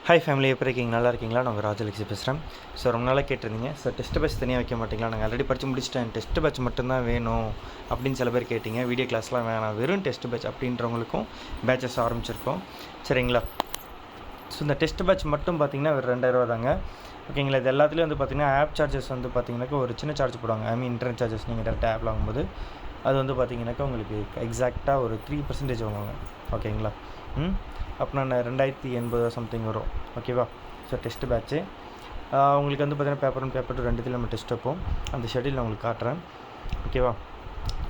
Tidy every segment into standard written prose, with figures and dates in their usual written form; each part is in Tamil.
ஹாய் ஃபேமிலி, எப்படி இருக்கீங்க? நல்லா இருக்கீங்களா? நாங்கள் ராஜலக்ஷி பேசுகிறேன். ஸோ ரொம்ப நாளாக கேட்டிருந்தீங்க, ஸோ டெஸ்ட் பேட்ச் தனியாக வைக்க மாட்டிங்களா? நாங்கள் ஆல்ரெடி படித்து முடிச்சிட்டேன், டெஸ்ட் பேட்ச் மட்டும்தான் வேணும் அப்படின்னு சில பேர் கேட்டிங்க. வீடியோ கிளாஸ்லாம் வேணாம், வெறும் டெஸ்ட் பேட்ச் அப்படின்றவங்களுக்கும் பேட்சஸ் ஆரம்பிச்சிருக்கோம். சரிங்களா? ஸோ இந்த டெஸ்ட் பேட்ச் மட்டும் பார்த்திங்கன்னா ஒரு 2000 தாங்க. ஓகேங்களா? இது எல்லாத்துலேயும் வந்து பார்த்திங்கன்னா ஆப் சார்ஜஸ் வந்து பார்த்திங்கனாக்கா ஒரு சின்ன சார்ஜ் போடுவாங்க. இன்டர்நெட் சார்ஜஸ் நீங்கள் டேரெக்டாக ஆப்பில் வாங்கும்போது அது வந்து பார்த்திங்கனாக்கா உங்களுக்கு எக்ஸாக்டாக ஒரு 3% வாங்குவாங்க. ஓகேங்களா? அப்படின்னா 2080 சம்திங் வரும். ஓகேவா? ஸோ டெஸ்ட்டு பேட்ச்சு உங்களுக்கு வந்து பார்த்திங்கன்னா பேப்பர் 1 பேப்பர் 2 ரெண்டுத்தில் நம்ம டெஸ்ட் வைப்போம். அந்த ஷெட்யூல் நான் உங்களுக்கு காட்டுறேன். ஓகேவா?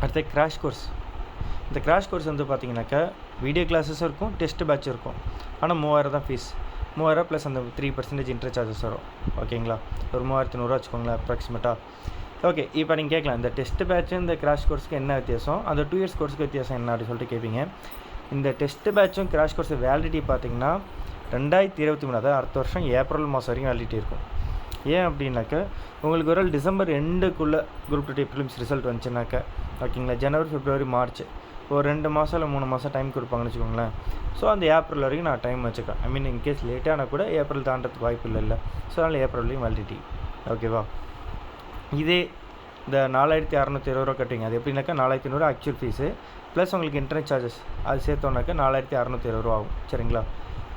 அடுத்த கிராஷ் கோர்ஸ். இந்த கிராஷ் கோர்ஸ் வந்து பார்த்திங்கனாக்கா வீடியோ கிளாஸஸும் இருக்கும், டெஸ்ட் பேட்சும் இருக்கும். ஆனால் 3000 தான் ஃபீஸ். 3000 ப்ளஸ் அந்த 3% இன்ட்ரெஸ்ட் சார்ஜஸ் வரும். ஓகேங்களா? ஒரு 3100 வச்சுக்கோங்களேன் அப்ராக்சிமேட்டாக. ஓகே, இப்போ நீங்கள் கேட்கலாம், இந்த டெஸ்ட் பேட்ச்சு இந்த கிராஷ் கோர்ஸுக்கு என்ன வித்தியாசம், அந்த 2 இயர்ஸ் கோர்ஸுக்கு வித்தியாசம் என்ன அப்படின்னு சொல்லிட்டு கேட்பீங்க. இந்த டெஸ்ட் பேட்சும் கிராஷ் கோர்ஸ் வேலிடிட்டி பார்த்திங்கன்னா 2023, அதாவது அடுத்த வருஷம் ஏப்ரல் மாதம் வரைக்கும் வேலிடிட்டி இருக்கும். ஏன் அப்படின்னாக்கா உங்களுக்கு ஒரு டிசம்பர் எண்டுக்குள்ளே குரூப் 2 ப்ரிலிம்ஸ் ரிசல்ட் வந்துச்சுனாக்கா, ஓகேங்களா, ஜனவரி பிப்ரவரி மார்ச் ஒரு 2 மாதம் இல்லை 3 மாதம் டைம் கொடுப்பாங்கன்னு வச்சுக்கோங்களேன். ஸோ அந்த ஏப்ரல் வரைக்கும் நான் டைம் வச்சுக்கேன். இன்கேஸ் லேட்டானால் கூட ஏப்ரல் தாண்டதுக்கு வாய்ப்பு இல்லை. ஸோ அதனால் ஏப்ரல் வரைக்கும் வேலிடிட்டி. ஓகேவா? இதே இந்த 4620 கட்டுவீங்க. அது எப்படின்னாக்கா 4500 ஆக்சுவல் ஃபீஸு ப்ளஸ் உங்களுக்கு இன்டர்நெட் சார்ஜஸ் அது சேர்த்தோன்னாக்கா 4620 ஆகும். சரிங்களா?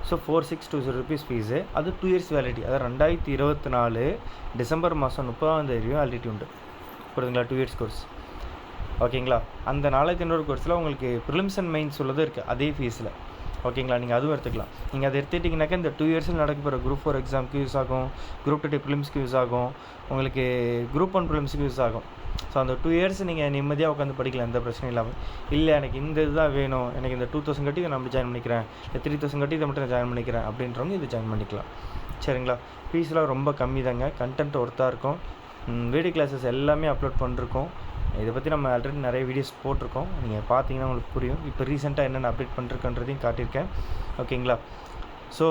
So 4620 rupees fees. அது 2 இயர்ஸ் வேலிடிட்டி, அதாவது 2024 டிசம்பர் மாதம் 30 வேலிடிட்டி உண்டு. புரியுதுங்களா? 2 இயர்ஸ் கோர்ஸ். ஓகேங்களா? அந்த 4500 கோர்ஸில் உங்களுக்கு ப்ரிலிம்ஸ் அண்ட் மெயின்ஸ் உள்ளது இருக்குது அதே ஃபீஸில். ஓகேங்களா? நீங்கள் அதுவும் எடுத்துக்கலாம். நீங்கள் அதை எடுத்துக்கிட்டிங்கனாக்கா இந்த 2 இயர்ஸில் நடக்க போகிற குரூப் 4 எக்ஸாமுக்கு யூஸ் ஆகும், குரூப் 2 ப்ரிலிம்ஸ்க்கு யூஸ் ஆகும், உங்களுக்கு குரூப் 1 ப்ரிலிம்ஸுக்கு யூஸ் ஆகும். ஸோ அந்த 2 இயர்ஸ் நீங்கள் நிம்மதியாக உட்காந்து படிக்கலாம், எந்த பிரச்சனையும் இல்லாமல். இல்லை எனக்கு இந்த இதுதான் வேணும், எனக்கு இந்த 2000 கட்டி இதை நான் ஜாயின் பண்ணிக்கிறேன், இல்லை 3000 கட்டி இதை மட்டும் நான் ஜாயின் பண்ணிக்கிறேன் அப்படின்றவங்க இது ஜாயின் பண்ணிக்கலாம். சரிங்களா? ஃபீஸ்லாம் ரொம்ப கம்மி தாங்க, கண்டென்ட் ஒர்த்தாக இருக்கும். வீடியோ கிளாஸஸ் எல்லாமே அப்லோட் பண்ணிருக்கோம். இதை பற்றி நம்ம ஆல்ரெடி நிறைய வீடியோஸ் போட்டிருக்கோம், நீங்கள் பார்த்தீங்கன்னா உங்களுக்கு புரியும். இப்போ ரீசெண்டாக என்னென்ன அப்டேட் பண்ணிருக்கன்றதையும் காட்டியிருக்கேன். ஓகேங்களா? ஸோ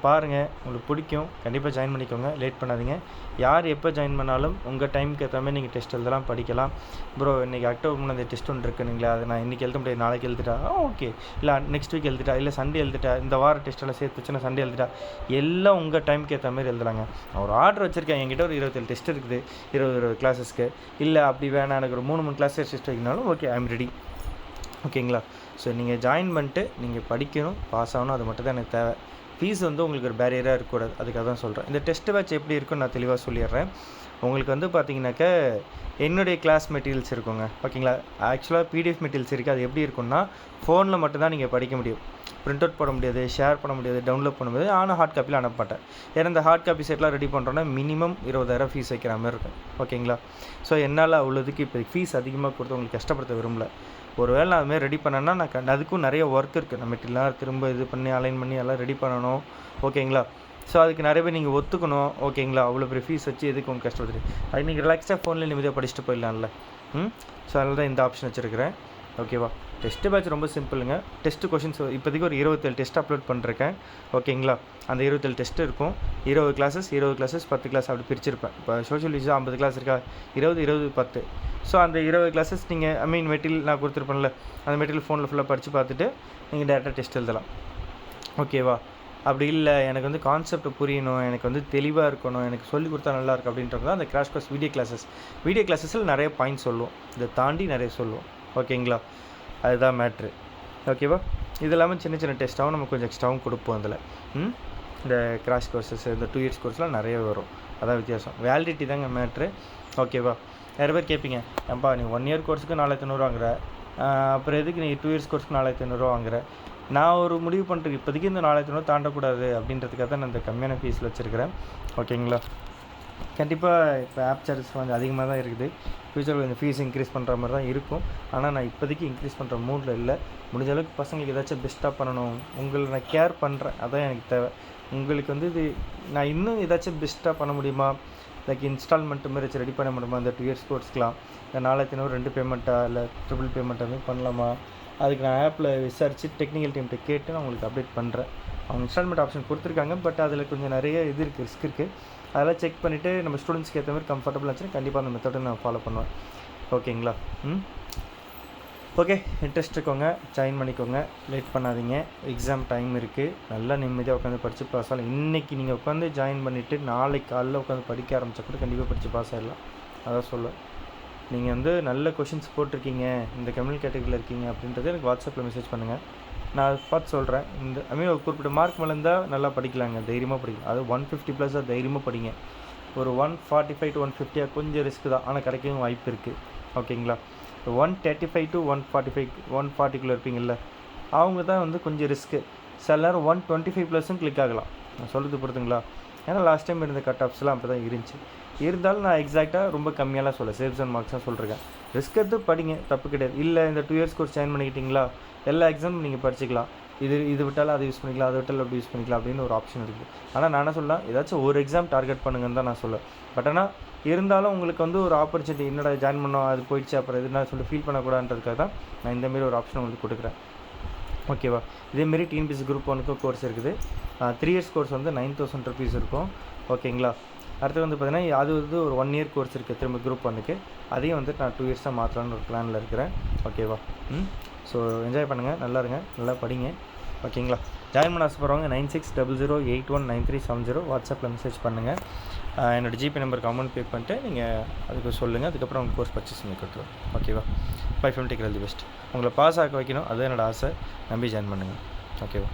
பாருங்கள், உங்களுக்கு பிடிக்கும், கண்டிப்பாக ஜாயின் பண்ணிக்கோங்க, லேட் பண்ணாதீங்க. யார் எப்போ ஜாயின் பண்ணாலும் உங்கள் டைமுக்கு ஏற்ற மாதிரி நீங்கள் டெஸ்ட் எழுதலாம், படிக்கலாம். ப்ரோ இன்றைக்கி அக்டோபர் 3 டெஸ்ட் ஒன்று இருக்குங்களா, அதை நான் இன்றைக்கி எழுத முடியாது, நாளைக்கு எழுதிட்டா ஓகே, இல்லை நெக்ஸ்ட் வீக் எழுதிட்டா, இல்லை சண்டே எழுதிட்டா, இந்த வார டெஸ்ட்டெல்லாம் சேர்த்து வச்சுன்னா சண்டே எழுதிட்டா, எல்லாம் உங்கள் டைமுக்கு ஏற்ற மாதிரி எழுதலாங்க. ஒரு ஆர்டர் வச்சுருக்கேன், என்கிட்ட ஒரு 27 டெஸ்ட் இருக்குது 20 கிளாஸஸ்க்கு. இல்லை அப்படி வேணாம், எனக்கு ஒரு 3 கிளாஸ் டெஸ்ட் வைக்கனாலும் ஓகே, ஐ எம் ரெடி. ஓகேங்களா? ஸோ நீங்கள் ஜாயின் பண்ணிட்டு நீங்கள் படிக்கணும், பாஸ் ஆகணும், அது மட்டும் தான் எனக்கு தேவை. ஃபீஸ் வந்து உங்களுக்கு ஒரு பேரியராக இருக்கக்கூடாது, அதுக்காக தான் சொல்கிறேன். இந்த டெஸ்ட் பேட்ச் எப்படி இருக்குன்னு நான் தெளிவாக சொல்லிடுறேன். உங்களுக்கு வந்து பார்த்தீங்கன்னாக்கா என்னுடைய கிளாஸ் மெட்டீரியல்ஸ் இருக்குங்க. ஓகேங்களா? ஆக்சுவலாக பிடிஎஃப் மெட்டீரியல்ஸ் இருக்குது. அது எப்படி இருக்குன்னா ஃபோனில் மட்டும்தான் நீங்கள் படிக்க முடியும், பிரிண்ட் அவுட் போட முடியாது, ஷேர் பண்ண முடியாது, டவுன்லோட் பண்ண முடியாது. ஆனால் ஹார்ட் காப்பியில் அனுப்பமாட்டேன். ஏன்னா இந்த ஹார்ட் காப்பி செட்லாம் ரெடி பண்ணுறோன்னா மினிமம் 20000 ஃபீஸ் வைக்கிற மாதிரி இருக்கும். ஓகேங்களா? ஸோ என்னால் அவ்வளோதுக்கு இப்போ ஃபீஸ் அதிகமாக கொடுத்து உங்களுக்கு கஷ்டப்படுத்த விரும்பல. ஒருவேளை நான் அதுமாதிரி ரெடி பண்ணேன்னா நான் அதுக்கும் நிறைய ஒர்க் இருக்குது. நம்ம மெட்டீரியல்லாம் திரும்ப இது பண்ணி அலைன் பண்ணி எல்லாம் ரெடி பண்ணணும். ஓகேங்களா? ஸோ அதுக்கு நிறைய பேர் நீங்கள் ஒத்துக்கணும். ஓகேங்களா? அவ்வளோ பெரிய ஃபீஸ் வச்சு எதுக்கு உங்களுக்கு கஷ்டப்படுது? அது நீங்கள் ரிலாக்ஸாக ஃபோனில் நிம்மதியாக படிச்சுட்டு போயிடலாம்ல. ஸோ அதனால தான் இந்த ஆப்ஷன் வச்சுருக்கிறேன். ஓகேவா? டெஸ்ட்டு பேட்ச் ரொம்ப சிம்பிளுங்க. டெஸ்ட்டு கொஷின்ஸ் இப்போதைக்கு ஒரு 27 டெஸ்ட் அப்லோட் பண்ணிருக்கேன். ஓகேங்களா? அந்த 27 டெஸ்ட் இருக்கும். 20 கிளாஸஸ் 10 கிளாஸ் அப்படி பிரிச்சிருப்பேன். இப்போ சோஷியல் இஷ்யூ 50 கிளாஸ் இருக்கா, 20 10. ஸோ அந்த 20 கிளாஸஸ் நீங்கள் மெட்டீரியல் நான் கொடுத்துருப்பேன்ல, அந்த மெட்டீரியல் ஃபோனில் ஃபுல்லாக படித்து பார்த்துட்டு நீங்கள் டேரெக்டாக டெஸ்ட் எழுதலாம். ஓகேவா? அப்படி இல்லை, எனக்கு வந்து கான்செப்ட் புரியணும், எனக்கு வந்து தெளிவாக இருக்கணும், எனக்கு சொல்லிக் கொடுத்தா நல்லாயிருக்கு அப்படின்றது தான் அந்த கிராஷ் கோர்ஸ் வீடியோ கிளாஸஸில் நிறைய பாயிண்ட் சொல்லுவோம், இதை தாண்டி நிறைய சொல்லுவோம். ஓகேங்களா? அதுதான் மேட்ரு. ஓகேவா? இது இல்லாமல் சின்ன சின்ன டெஸ்ட்டாகவும் நம்ம கொஞ்சம் எக்ஸ்ட்ராவும் கொடுப்போம். அதில் இந்த கிராஷ் கோர்ஸஸ் இந்த 2 இயர்ஸ் கோர்ஸ்லாம் நிறைய வரும். அதான் வித்தியாசம். வேலிடிட்டி தாங்க மேட்ரு. ஓகேவா? நிறைய பேர் கேட்பீங்க, ஏன்பா நீ 1 இயர் கோர்ஸுக்கு 4500 வாங்குற, அப்புறம் எதுக்கு நீ 2 இயர்ஸ் கோர்ஸுக்கு 4500 வாங்குற? நான் ஒரு முடிவு பண்ணுறேன், இப்போதைக்கு இந்த 4500 தாண்டக்கூடாது அப்படின்றதுக்காக தான் நான் இந்த கம்மியான ஃபீஸில் வச்சுருக்கிறேன். ஓகேங்களா? கண்டிப்பாக இப்போ ஆப் சார்ஜஸ் கொஞ்சம் அதிகமாக தான் இருக்குது. ஃப்யூச்சரில் கொஞ்சம் ஃபீஸ் இன்க்ரீஸ் பண்ணுற மாதிரி தான் இருக்கும். ஆனால் நான் இப்போதைக்கு இன்க்ரீஸ் பண்ணுற மூடில் இல்லை. முடிஞ்ச அளவுக்கு பசங்களுக்கு ஏதாச்சும் பெஸ்ட்டாக பண்ணணும், உங்களை நான் கேர் பண்ணுறேன், அதான் எனக்கு தேவை. உங்களுக்கு வந்து இது நான் இன்னும் ஏதாச்சும் பெஸ்ட்டாக பண்ண முடியுமா, லைக் இன்ஸ்டால்மெண்ட் மாதிரி வச்சு ரெடி பண்ண முடியுமா? இந்த 2 இயர்ஸ் கோர்ஸ்க்கெலாம் இந்த 4500 2 பேமெண்ட்டாக இல்லை ட்ரிபிள் பேமெண்ட்டாக பண்ணலாமா? அதுக்கு நான் ஆப்பில் விசாரித்து டெக்னிக்கல் டீம்கிட்ட கேட்டு நான் உங்களுக்கு அப்டேட் பண்ணுறேன். அவங்க இன்ஸ்டால்மெண்ட் ஆப்ஷன் கொடுத்துருக்காங்க, பட் அதில் கொஞ்சம் நிறைய இது இருக்குது, ரிஸ்க் இருக்குது. அதெல்லாம் செக் பண்ணிவிட்டு நம்ம ஸ்டூடெண்ட்ஸ்க்கு ஏற்ற மாதிரி கம்ஃபர்டபுள் ஆச்சுன்னா கண்டிப்பாக அந்த மெத்தடை நான் ஃபாலோ பண்ணுவேன். ஓகேங்களா? ஓகே, இன்ட்ரெஸ்ட் இருக்கவங்க ஜாயின் பண்ணிக்கோங்க, லேட் பண்ணாதீங்க. எக்ஸாம் டைம் இருக்குது, நல்லா நிம்மதியாக உட்காந்து படித்து பாஸ் ஆகலாம். இன்றைக்கி நீங்கள் உட்காந்து ஜாயின் பண்ணிவிட்டு நாளைக்கு காலையில் உட்காந்து படிக்க ஆரம்பித்தா கூட கண்டிப்பாக படித்து பாஸ் ஆகிடலாம். அதான் சொல்லுவேன். நீங்கள் வந்து நல்ல கொஷின்ஸ் போட்டிருக்கீங்க, இந்த கம்யூனல் கேட்டகரியில் இருக்கீங்க அப்படின்றது எனக்கு வாட்ஸ்அப்பில் மெசேஜ் பண்ணுங்கள், நான் அதை பார்த்து சொல்கிறேன். ஒரு குறிப்பிட்ட மார்க் மேலே இருந்தால் நல்லா படிக்கலாங்க, தைரியமாக படிக்கலாம். அது 150+ தைரியமாக படிங்க. ஒரு 145 to 150 கொஞ்சம் ரிஸ்க்கு தான், ஆனால் கிடைக்கவும் வாய்ப்பு இருக்குது. ஓகேங்களா? 135 to 140 இருப்பீங்கள்ல, அவங்க தான் வந்து கொஞ்சம் ரிஸ்க்கு. சில நேரம் 125+ கிளிக் ஆகலாம். நான் சொல்கிறது பொறுத்துங்களா? ஏன்னா லாஸ்ட் டைம் இருந்த கட் ஆஃப்ஸ்லாம் அப்போ தான் இருந்துச்சு. இருந்தாலும் நான் எக்ஸாக்டாக ரொம்ப கம்மியாலாம் சொல்ல, சேஃப் ஜோன் மார்க்ஸ் தான் சொல்லிருக்கேன். ரிஸ்க் எடுத்து படிங்க, தப்பு கிடையாது. இல்லை இந்த 2 இயர்ஸ் கோர்ஸ் ஜாயின் பண்ணிக்கிட்டிங்களா, எல்லா எக்ஸாமும் நீங்கள் படிச்சிக்கலாம். இது விட்டாலும் அதை யூஸ் பண்ணிக்கலாம், அதை விட்டாலும் அப்படி யூஸ் பண்ணிக்கலாம் அப்படின்னு ஒரு ஆப்ஷன் இருக்குது. ஆனால் நான் என்ன சொல்லலாம், ஏதாச்சும் ஒரு எக்ஸாம் டார்கெட் பண்ணுங்கன்னு தான் நான் சொல்லுவேன். பட் ஆனால் இருந்தாலும் உங்களுக்கு வந்து ஒரு ஆப்பர்ச்சுனிட்டி, என்னடா ஜாயின் பண்ணோம் அது போயிடுச்சு அப்புறம் எதுனா சொல்லி ஃபீல் பண்ணக்கூடாதுன்றதுக்காக தான் நான் இந்தமாரி ஒரு ஆப்ஷன் உங்களுக்கு கொடுக்குறேன். ஓகேவா? இதேமாரி டிஎன்பிஎஸ்சி குரூப் 1க்கு கோர்ஸ் இருக்குது. 3 இயர்ஸ் கோர்ஸ் வந்து 9000 rupees இருக்கும். ஓகேங்களா? அடுத்து வந்து பார்த்தீங்கன்னா அது வந்து ஒரு 1 இயர் கோர்ஸ் இருக்குது திரும்ப குரூப் 1க்கு. அதையும் வந்து நான் 2 இயர்ஸாக மாற்றலான்னு ஒரு பிளானில் இருக்கிறேன். ஓகேவா? ஸோ என்ஜாய் பண்ணுங்கள், நல்லா இருங்க, நல்லா படிங்க. ஓகேங்களா? ஜாயின் பண்ண ஆசைப்படுறவங்க 9600819370 வாட்ஸ்அப்பில் மெசேஜ் பண்ணுங்கள். என்னோடய ஜிபே நம்பருக்கு அமௌண்ட் பே பண்ணிட்டு நீங்கள் அதுக்கு சொல்லுங்கள். அதுக்கப்புறம் உங்கள் கோர்ஸ் பர்ச்சேஸ் பண்ணி கொடுத்துருவோம். ஓகேவா? 550 பெஸ்ட். உங்களை பாஸ் ஆக்க வைக்கணும், அதுதான் என்னோடய ஆசை. நம்பி ஜாயின் பண்ணுங்கள். ஓகேவா?